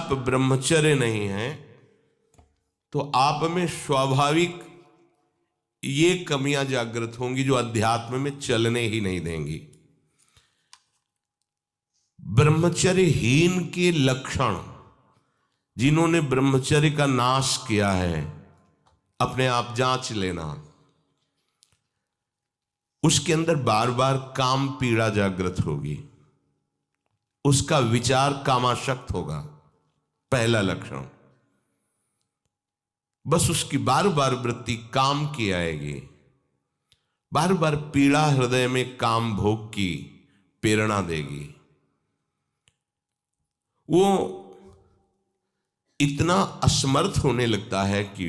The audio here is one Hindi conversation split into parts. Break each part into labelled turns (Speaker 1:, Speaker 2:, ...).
Speaker 1: आप ब्रह्मचर्य नहीं हैं तो आप में स्वाभाविक ये कमियां जागृत होंगी जो अध्यात्म में चलने ही नहीं देंगी। ब्रह्मचर्यहीन के लक्षण, जिन्होंने ब्रह्मचर्य का नाश किया है, अपने आप जांच लेना। उसके अंदर बार बार काम पीड़ा जागृत होगी, उसका विचार कामाशक्त होगा, पहला लक्षण। बस उसकी बार बार वृत्ति काम की आएगी, बार बार पीड़ा हृदय में काम भोग की प्रेरणा देगी। वो इतना असमर्थ होने लगता है कि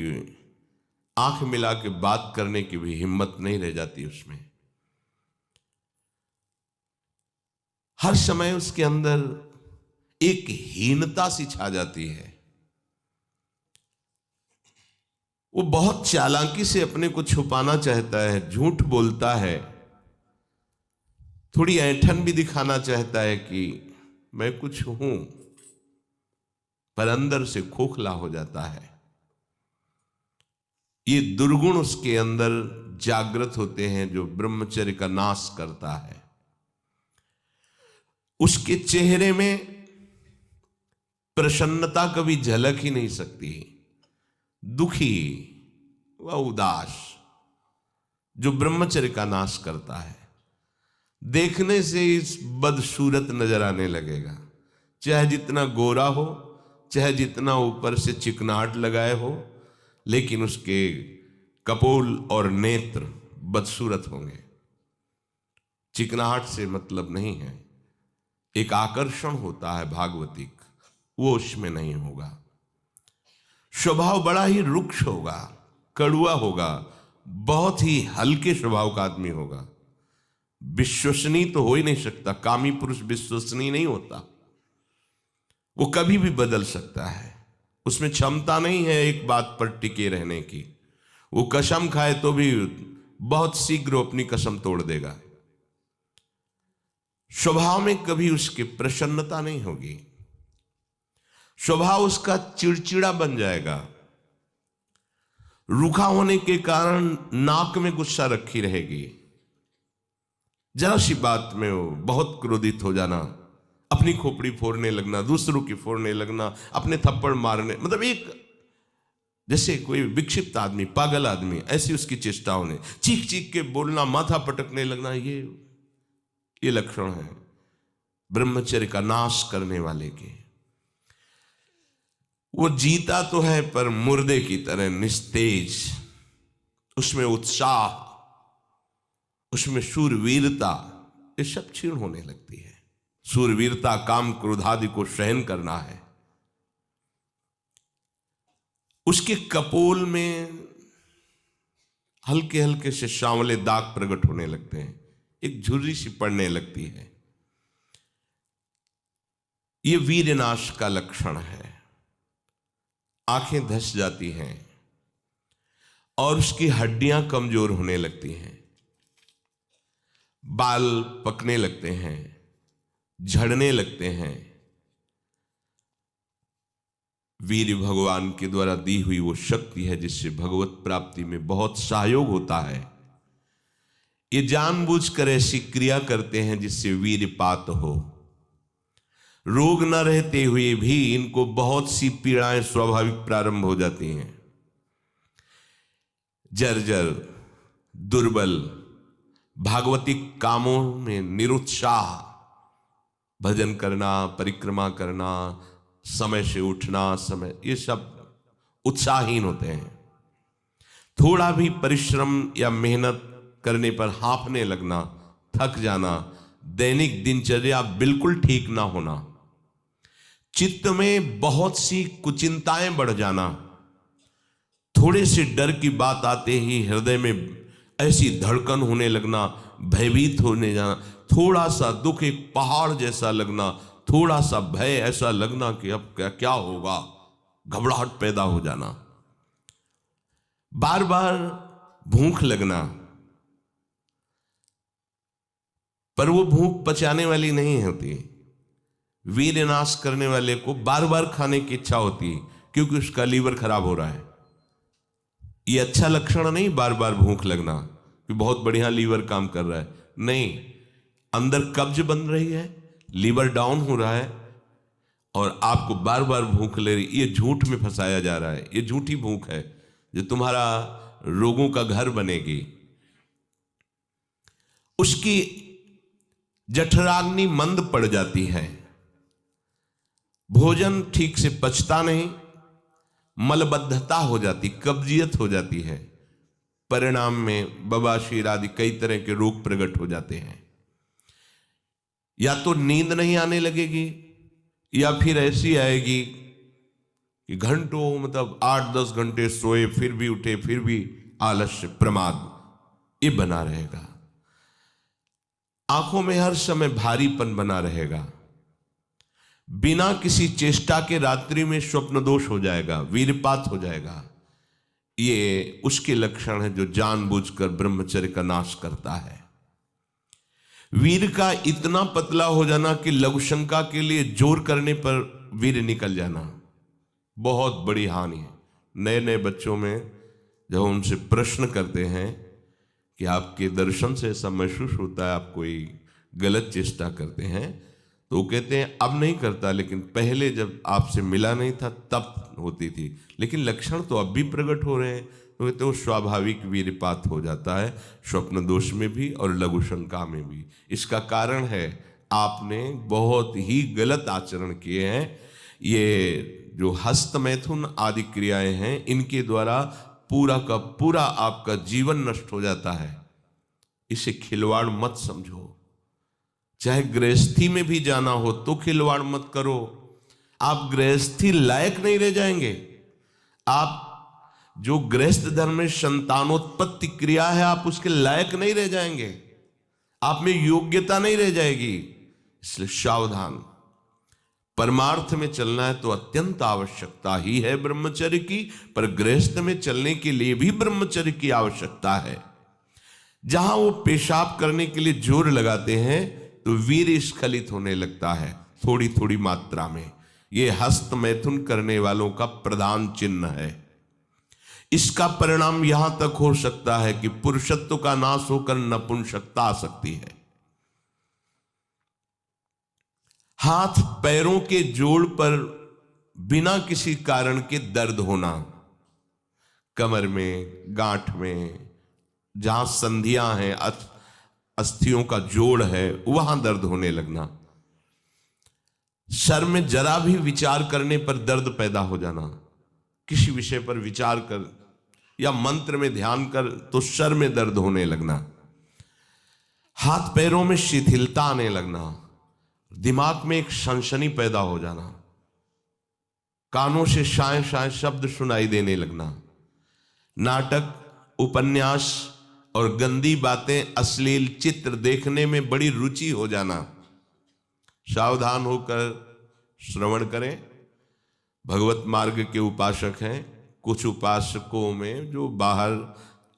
Speaker 1: आंख मिला के बात करने की भी हिम्मत नहीं रह जाती उसमें। हर समय उसके अंदर एक हीनता सी छा जाती है। वो बहुत चालाकी से अपने को छुपाना चाहता है, झूठ बोलता है, थोड़ी ऐंठन भी दिखाना चाहता है कि मैं कुछ हूं, पर अंदर से खोखला हो जाता है। ये दुर्गुण उसके अंदर जागृत होते हैं जो ब्रह्मचर्य का नाश करता है। उसके चेहरे में प्रसन्नता कभी झलक ही नहीं सकती, दुखी व उदास, जो ब्रह्मचर्य का नाश करता है। देखने से इस बदसूरत नजर आने लगेगा, चाहे जितना गोरा हो, चाहे जितना ऊपर से चिकनाहट लगाए हो, लेकिन उसके कपोल और नेत्र बदसूरत होंगे। चिकनाहट से मतलब नहीं है, एक आकर्षण होता है भागवतिक, वो उसमें नहीं होगा। स्वभाव बड़ा ही रुक्ष होगा, कड़ुआ होगा, बहुत ही हल्के स्वभाव का आदमी होगा। विश्वसनीय तो हो ही नहीं सकता, कामी पुरुष विश्वसनीय नहीं होता। वो कभी भी बदल सकता है, उसमें क्षमता नहीं है एक बात पर टिके रहने की। वो कसम खाए तो भी बहुत शीघ्र अपनी कसम तोड़ देगा। स्वभाव में कभी उसकी प्रसन्नता नहीं होगी, स्वभाव उसका चिड़चिड़ा बन जाएगा। रूखा होने के कारण नाक में गुस्सा रखी रहेगी, जरा सी बात में वो बहुत क्रोधित हो जाना, अपनी खोपड़ी फोड़ने लगना, दूसरों की फोड़ने लगना, अपने थप्पड़ मारने, मतलब एक जैसे कोई विक्षिप्त आदमी, पागल आदमी, ऐसी उसकी चेष्टाओं ने चीख चीख के बोलना, माथा पटकने लगना, ये लक्षण है ब्रह्मचर्य का नाश करने वाले के। वो जीता तो है पर मुर्दे की तरह निस्तेज, उसमें उत्साह, उसमें शूरवीरता, ये सब क्षीण होने लगती है। शूरवीरता काम क्रोध आदि को सहन करना है। उसके कपोल में हल्के हल्के से सांवले दाग प्रकट होने लगते हैं, एक झुर्री सी पड़ने लगती है। ये वीरनाश का लक्षण है। आंखें धस जाती हैं और उसकी हड्डियां कमजोर होने लगती हैं, बाल पकने लगते हैं, झड़ने लगते हैं। वीर भगवान के द्वारा दी हुई वो शक्ति है जिससे भगवत प्राप्ति में बहुत सहयोग होता है। ये जानबूझकर ऐसी क्रिया करते हैं जिससे वीरपात हो। रोग न रहते हुए भी इनको बहुत सी पीड़ाएं स्वाभाविक प्रारंभ हो जाती हैं। जर्जर, दुर्बल, भागवतिक कामों में निरुत्साह, भजन करना, परिक्रमा करना, समय से उठना, समय, ये सब उत्साहहीन होते हैं। थोड़ा भी परिश्रम या मेहनत करने पर हांफने लगना, थक जाना, दैनिक दिनचर्या बिल्कुल ठीक ना होना, चित्त में बहुत सी कुचिंताएं बढ़ जाना, थोड़े से डर की बात आते ही हृदय में ऐसी धड़कन होने लगना, भयभीत होने जाना, थोड़ा सा दुख एक पहाड़ जैसा लगना, थोड़ा सा भय ऐसा लगना कि अब क्या क्या होगा, घबराहट पैदा हो जाना, बार बार भूख लगना, पर वो भूख पचाने वाली नहीं होती, वीर नाश करने वाले को बार बार खाने की इच्छा होती है क्योंकि उसका लीवर खराब हो रहा है। ये अच्छा लक्षण नहीं बार बार भूख लगना कि बहुत बढ़िया लीवर काम कर रहा है, नहीं, अंदर कब्ज बन रही है, लीवर डाउन हो रहा है और आपको बार बार भूख ले रही। ये झूठ में फंसाया जा रहा है, ये झूठी भूख है जो तुम्हारा रोगों का घर बनेगी। उसकी जठराग्नि मंद पड़ जाती है, भोजन ठीक से पचता नहीं, मलबद्धता हो जाती, कब्जियत हो जाती है, परिणाम में बवासीर आदि कई तरह के रोग प्रकट हो जाते हैं। या तो नींद नहीं आने लगेगी या फिर ऐसी आएगी कि घंटों मतलब 8-10 घंटे सोए फिर भी उठे फिर भी आलस्य प्रमाद ये बना रहेगा। आंखों में हर समय भारीपन बना रहेगा, बिना किसी चेष्टा के रात्रि में स्वप्न दोष हो जाएगा, वीरपात हो जाएगा। ये उसके लक्षण है जो जानबूझकर ब्रह्मचर्य का नाश करता है। वीर का इतना पतला हो जाना कि लघुशंका के लिए जोर करने पर वीर निकल जाना बहुत बड़ी हानि है। नए नए बच्चों में जब उनसे प्रश्न करते हैं कि आपके दर्शन से ऐसा महसूस होता है आप कोई गलत चेष्टा करते हैं, तो वो कहते हैं अब नहीं करता, लेकिन पहले जब आपसे मिला नहीं था तब होती थी, लेकिन लक्षण तो अब भी प्रकट हो रहे हैं। तो कहते हैं वो स्वाभाविक वीरपात हो जाता है, स्वप्न दोष में भी और लघु शंका में भी। इसका कारण है आपने बहुत ही गलत आचरण किए हैं। ये जो हस्त मैथुन आदि क्रियाएं हैं इनके द्वारा पूरा का पूरा आपका जीवन नष्ट हो जाता है। इसे खिलवाड़ मत समझो। चाहे गृहस्थी में भी जाना हो तो खिलवाड़ मत करो। आप गृहस्थी लायक नहीं रह जाएंगे। आप जो गृहस्थ धर्म में संतानोत्पत्ति क्रिया है आप उसके लायक नहीं रह जाएंगे, आप में योग्यता नहीं रह जाएगी। इसलिए सावधान। परमार्थ में चलना है तो अत्यंत आवश्यकता ही है ब्रह्मचर्य की, पर गृहस्थ में चलने के लिए भी ब्रह्मचर्य की आवश्यकता है। जहां वो पेशाब करने के लिए जोर लगाते हैं तो वीर स्खलित होने लगता है थोड़ी थोड़ी मात्रा में। ये हस्त मैथुन करने वालों का प्रधान चिन्ह है। इसका परिणाम यहां तक हो सकता है कि पुरुषत्व का नाश होकर नपुंसकता आ सकती है। हाथ पैरों के जोड़ पर बिना किसी कारण के दर्द होना, कमर में, गांठ में, जहां संधियां हैं, अस्थियों का जोड़ है, वहां दर्द होने लगना, सर में जरा भी विचार करने पर दर्द पैदा हो जाना, किसी विषय पर विचार कर या मंत्र में ध्यान कर तो सर में दर्द होने लगना, हाथ पैरों में शिथिलता आने लगना, दिमाग में एक सनसनी पैदा हो जाना, कानों से शाय शाय शब्द सुनाई देने लगना, नाटक, उपन्यास और गंदी बातें, अश्लील चित्र देखने में बड़ी रुचि हो जाना। सावधान होकर श्रवण करें। भगवत मार्ग के उपासक हैं, कुछ उपासकों में जो बाहर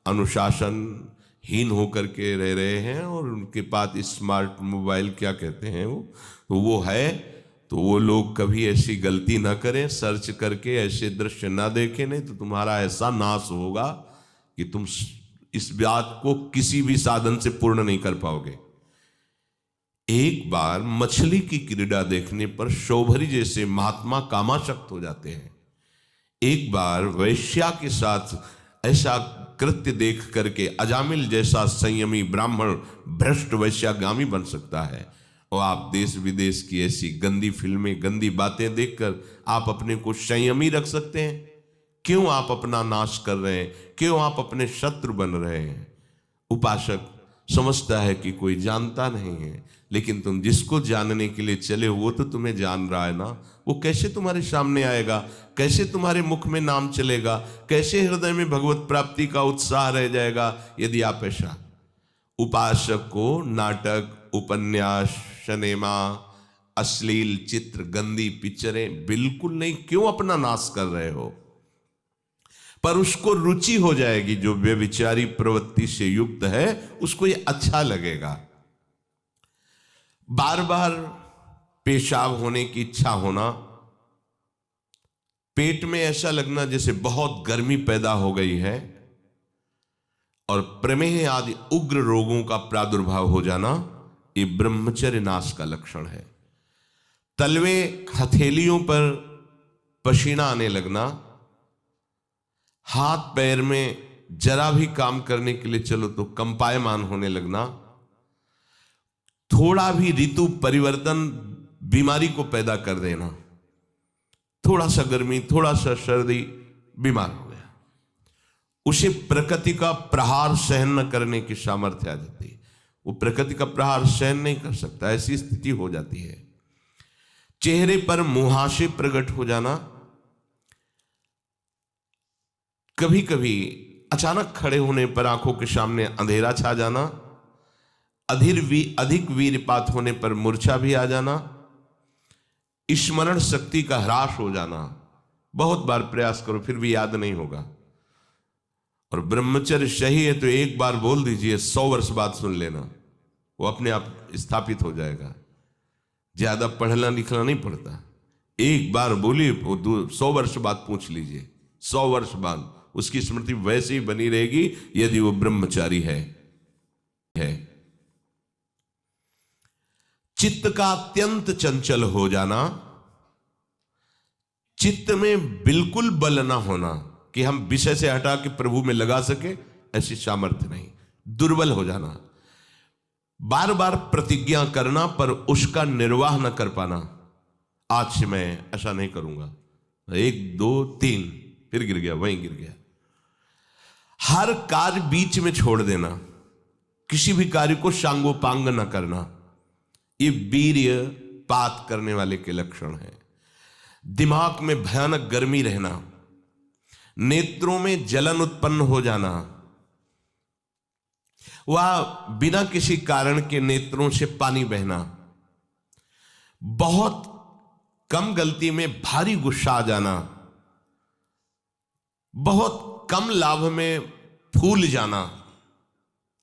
Speaker 1: अनुशासनहीन होकर के रह रहे हैं और उनके पास स्मार्ट मोबाइल क्या कहते हैं वो है, तो वो लोग कभी ऐसी गलती ना करें, सर्च करके ऐसे दृश्य ना देखें, नहीं तो तुम्हारा ऐसा नाश होगा कि तुम इस बात को किसी भी साधन से पूर्ण नहीं कर पाओगे। एक बार मछली की क्रीड़ा देखने पर शौभरी जैसे महात्मा कामाशक्त हो जाते हैं। एक बार वैश्या के साथ ऐसा कृत्य देख करके अजामिल जैसा संयमी ब्राह्मण भ्रष्ट वैश्यागामी बन सकता है। और आप देश विदेश की ऐसी गंदी फिल्में, गंदी बातें देखकर आप अपने को संयमी रख सकते हैं? क्यों आप अपना नाश कर रहे हैं? क्यों आप अपने शत्रु बन रहे हैं? उपासक समझता है कि कोई जानता नहीं है, लेकिन तुम जिसको जानने के लिए चले वो तो तुम्हें जान रहा है ना। वो कैसे तुम्हारे सामने आएगा? कैसे तुम्हारे मुख में नाम चलेगा? कैसे हृदय में भगवत प्राप्ति का उत्साह रह जाएगा यदि आप ऐसा? उपासक को नाटक, उपन्यास, सिनेमा, अश्लील चित्र, गंदी पिक्चरें बिल्कुल नहीं। क्यों अपना नाश कर रहे हो? पर उसको रुचि हो जाएगी, जो व्यभिचारी प्रवृत्ति से युक्त है उसको ये अच्छा लगेगा। बार बार पेशाब होने की इच्छा होना, पेट में ऐसा लगना जैसे बहुत गर्मी पैदा हो गई है, और प्रमेह आदि उग्र रोगों का प्रादुर्भाव हो जाना, ये ब्रह्मचर्य नाश का लक्षण है। तलवे हथेलियों पर पसीना आने लगना, हाथ पैर में जरा भी काम करने के लिए चलो तो कंपायमान होने लगना, थोड़ा भी ऋतु परिवर्तन बीमारी को पैदा कर देना, थोड़ा सा गर्मी थोड़ा सा सर्दी, बीमार हो गया, उसे प्रकृति का प्रहार सहन न करने की सामर्थ्य आ जाती है। वो प्रकृति का प्रहार सहन नहीं कर सकता, ऐसी स्थिति हो जाती है। चेहरे पर मुहासे प्रकट हो जाना, कभी कभी अचानक खड़े होने पर आंखों के सामने अंधेरा छा जाना, अधिक वीरपात होने पर मूर्छा भी आ जाना, स्मरण शक्ति का ह्रास हो जाना, बहुत बार प्रयास करो फिर भी याद नहीं होगा। और ब्रह्मचर्य सही है तो एक बार बोल दीजिए, 100 वर्ष बाद सुन लेना, वो अपने आप स्थापित हो जाएगा। ज्यादा पढ़ना लिखना नहीं पड़ता, एक बार बोलिए, 100 वर्ष बाद पूछ लीजिए, 100 वर्ष बाद उसकी स्मृति वैसे ही बनी रहेगी यदि वो ब्रह्मचारी है। चित्त का अत्यंत चंचल हो जाना, चित्त में बिल्कुल बल ना होना कि हम विषय से हटा के प्रभु में लगा सके, ऐसी सामर्थ्य नहीं, दुर्बल हो जाना, बार बार प्रतिज्ञा करना पर उसका निर्वाह न कर पाना, आज से मैं ऐसा नहीं करूंगा, 1 2 3 फिर गिर गया, वहीं गिर गया। हर कार्य बीच में छोड़ देना, किसी भी कार्य को सांगोपांग न करना, ये वीर्य पात करने वाले के लक्षण है। दिमाग में भयानक गर्मी रहना, नेत्रों में जलन उत्पन्न हो जाना, वह बिना किसी कारण के नेत्रों से पानी बहना, बहुत कम गलती में भारी गुस्सा आ जाना, बहुत कम लाभ में फूल जाना,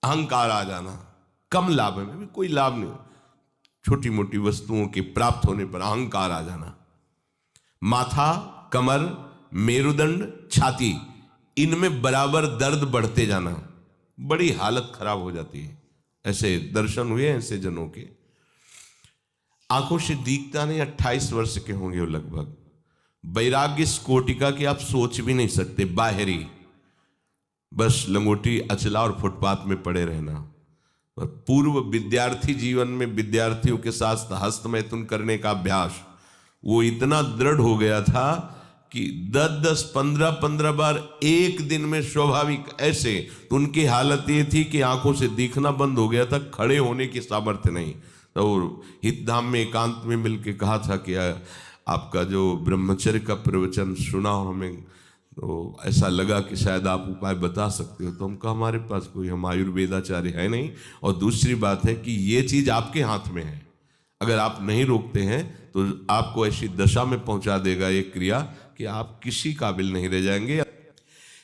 Speaker 1: अहंकार आ जाना, कम लाभ में भी कोई लाभ नहीं, छोटी मोटी वस्तुओं के प्राप्त होने पर अहंकार आ जाना, माथा, कमर, मेरुदंड, छाती, इनमें बराबर दर्द बढ़ते जाना, बड़ी हालत खराब हो जाती है। ऐसे दर्शन हुए ऐसे जनों के, आंखों से दिखता नहीं, 28 वर्ष के होंगे वो लगभग, वैराग्य इस कोटि का कि आप सोच भी नहीं सकते, बाहरी बस लंगोटी अचला और फुटपाथ में पड़े रहना। और पूर्व विद्यार्थी जीवन में विद्यार्थियों के साथ हस्तमैथुन करने का अभ्यास वो इतना दृढ़ हो गया था कि 10-10, 15-15 बार एक दिन में स्वाभाविक ऐसे, तो उनकी हालत ये थी कि आंखों से दिखना बंद हो गया था, खड़े होने की सामर्थ्य नहीं। तो हितधाम में एकांत में मिलके कहा था कि आपका जो ब्रह्मचर्य का प्रवचन सुना और हमें तो ऐसा लगा कि शायद आप उपाय बता सकते हो। तो हम कहा हमारे पास कोई, हम आयुर्वेदाचार्य है नहीं, और दूसरी बात है कि ये चीज़ आपके हाथ में है, अगर आप नहीं रोकते हैं तो आपको ऐसी दशा में पहुंचा देगा ये क्रिया कि आप किसी काबिल नहीं रह जाएंगे।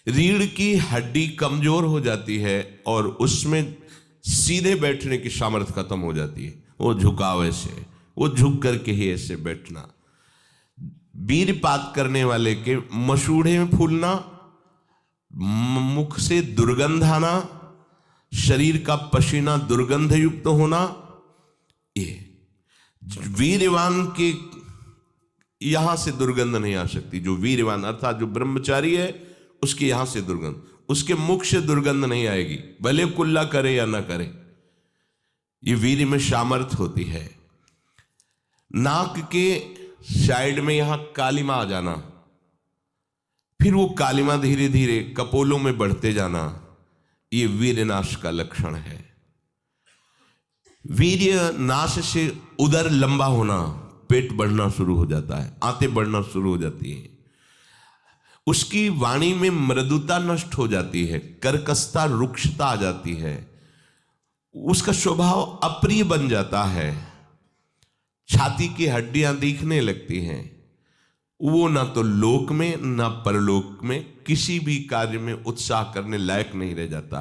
Speaker 1: रीढ़ की हड्डी कमजोर हो जाती है और उसमें सीधे बैठने की सामर्थ्य खत्म हो जाती है, वो झुकाव ऐसे, वो झुक करके ही ऐसे बैठना। वीरपात करने वाले के मसूड़े में फूलना, मुख से दुर्गंध आना, शरीर का पसीना दुर्गंध युक्त होना, ये वीरवान के यहां से दुर्गंध नहीं आ सकती। जो वीरवान अर्थात जो ब्रह्मचारी है उसके यहां से दुर्गंध, उसके मुख से दुर्गंध नहीं आएगी, भले कुल्ला करे या ना करे, ये वीर में सामर्थ होती है। नाक के साइड में यहां कालिमा आ जाना, फिर वो कालिमा धीरे धीरे कपोलों में बढ़ते जाना, ये वीर नाश का लक्षण है। वीर्य नाश से उदर लंबा होना, पेट बढ़ना शुरू हो जाता है, आंतें बढ़ना शुरू हो जाती हैं, उसकी वाणी में मृदुता नष्ट हो जाती है, कर्कशता रुक्षता आ जाती है, उसका स्वभाव अप्रिय बन जाता है, छाती की हड्डियां दिखने लगती हैं, वो ना तो लोक में ना परलोक में किसी भी कार्य में उत्साह करने लायक नहीं रह जाता।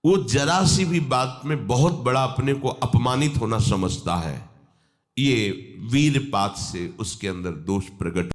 Speaker 1: वो जरा सी भी बात में बहुत बड़ा अपने को अपमानित होना समझता है, ये वीरपात से उसके अंदर दोष प्रकट